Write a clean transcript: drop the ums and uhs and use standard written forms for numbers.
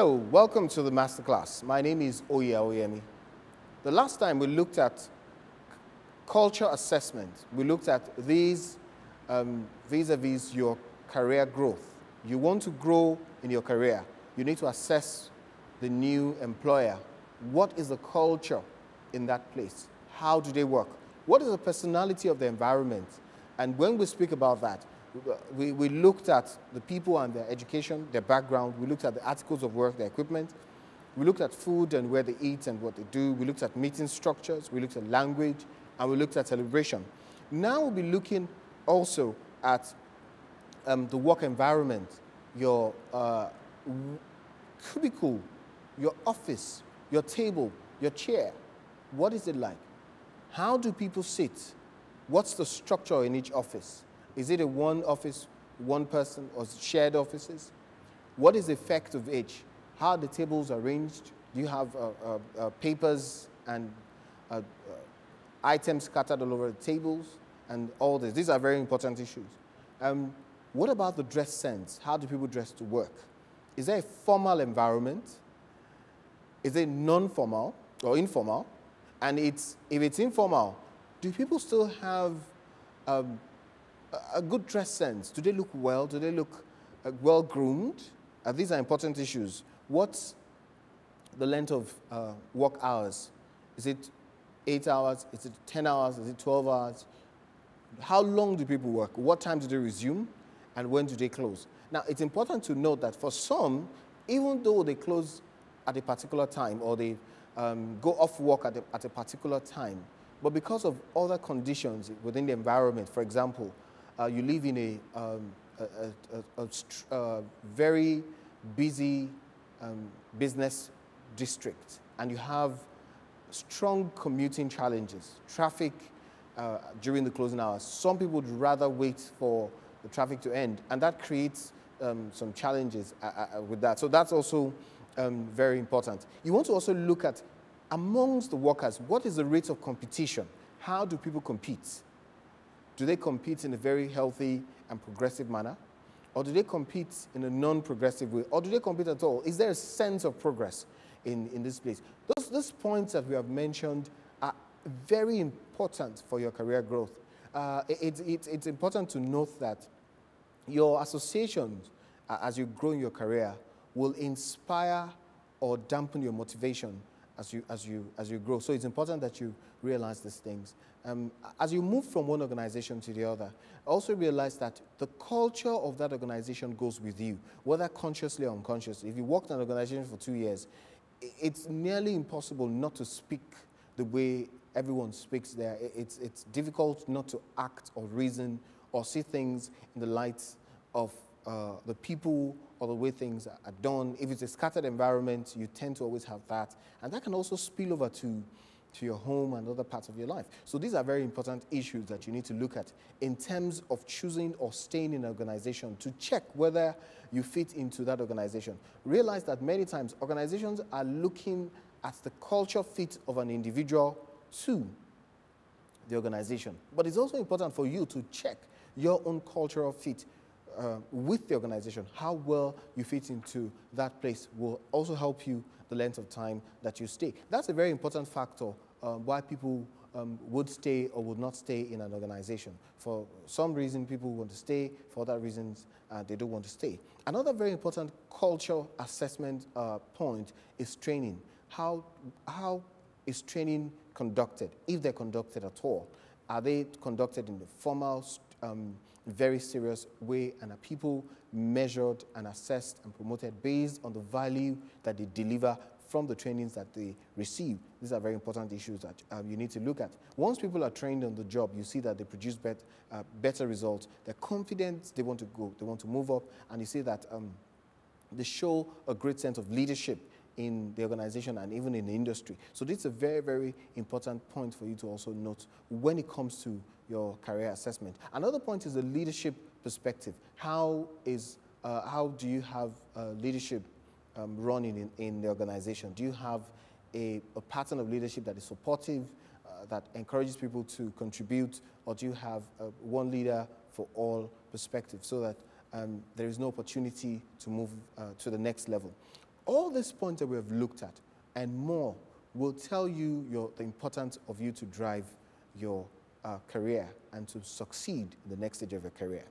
Hello, welcome to the masterclass. My name is Oye Awoyemi. The last time we looked at culture assessment. We looked at these vis-a-vis your career growth. You want to grow in your career. You need to assess the new employer. What is the culture in that place? How do they work? What is the personality of the environment? And when we speak about that, we looked at the people and their education, their background. We looked at the articles of work, their equipment. We looked at food and where they eat and what they do. We looked at meeting structures. We looked at language. And we looked at celebration. Now we'll be looking also at the work environment, your cubicle, your office, your table, your chair. What is it like? How do people sit? What's the structure in each office? Is it a one office, one person, or shared offices? What is the effect of each? How are the tables arranged? Do you have papers and items scattered all over the tables and all this? These are very important issues. What about the dress sense? How do people dress to work? Is there a formal environment? Is it non-formal or informal? And if it's informal, do people still have a good dress sense? Do they look well? Do they look well-groomed? These are important issues. What's the length of work hours? Is it 8 hours? Is it 10 hours? Is it 12 hours? How long do people work? What time do they resume? And when do they close? Now, it's important to note that for some, even though they close at a particular time or they go off work at a particular time, but because of other conditions within the environment, for example, you live in a very busy business district, and you have strong commuting challenges, traffic during the closing hours. Some people would rather wait for the traffic to end, and that creates some challenges with that. So that's also very important. You want to also look at, amongst the workers, what is the rate of competition? How do people compete? Do they compete in a very healthy and progressive manner? Or do they compete in a non-progressive way? Or do they compete at all? Is there a sense of progress in this place? Those points that we have mentioned are very important for your career growth. It's important to note that your associations, as you grow in your career, will inspire or dampen your motivation as you grow. So it's important that you realize these things. As you move from one organization to the other, also realize that the culture of that organization goes with you, whether consciously or unconsciously. If you worked in an organization for 2 years, it's nearly impossible not to speak the way everyone speaks there. It's difficult not to act or reason or see things in the light of the people or the way things are done. If it's a scattered environment, you tend to always have that. And that can also spill over to your home and other parts of your life. So these are very important issues that you need to look at in terms of choosing or staying in an organization to check whether you fit into that organization. Realize that many times organizations are looking at the culture fit of an individual to the organization. But it's also important for you to check your own cultural fit with the organization. How well you fit into that place will also help you the length of time that you stay. That's a very important factor why people would stay or would not stay in an organization. For some reason, people want to stay. For other reasons, they don't want to stay. Another very important culture assessment point is training. How is training conducted, if they're conducted at all? Are they conducted in the formal, very serious way, and are people measured and assessed and promoted based on the value that they deliver from the trainings that they receive? These are very important issues that you need to look at. Once people are trained on the job, you see that they produce better results. They're confident, they want to go, they want to move up, and you see that they show a great sense of leadership in the organization and even in the industry. So this is a very, very important point for you to also note when it comes to your career assessment. Another point is the leadership perspective. How do you have leadership running in the organization? Do you have a pattern of leadership that is supportive, that encourages people to contribute, or do you have one leader for all perspectives so that there is no opportunity to move to the next level? All these points that we have looked at and more will tell you the importance of you to drive your career and to succeed in the next stage of your career.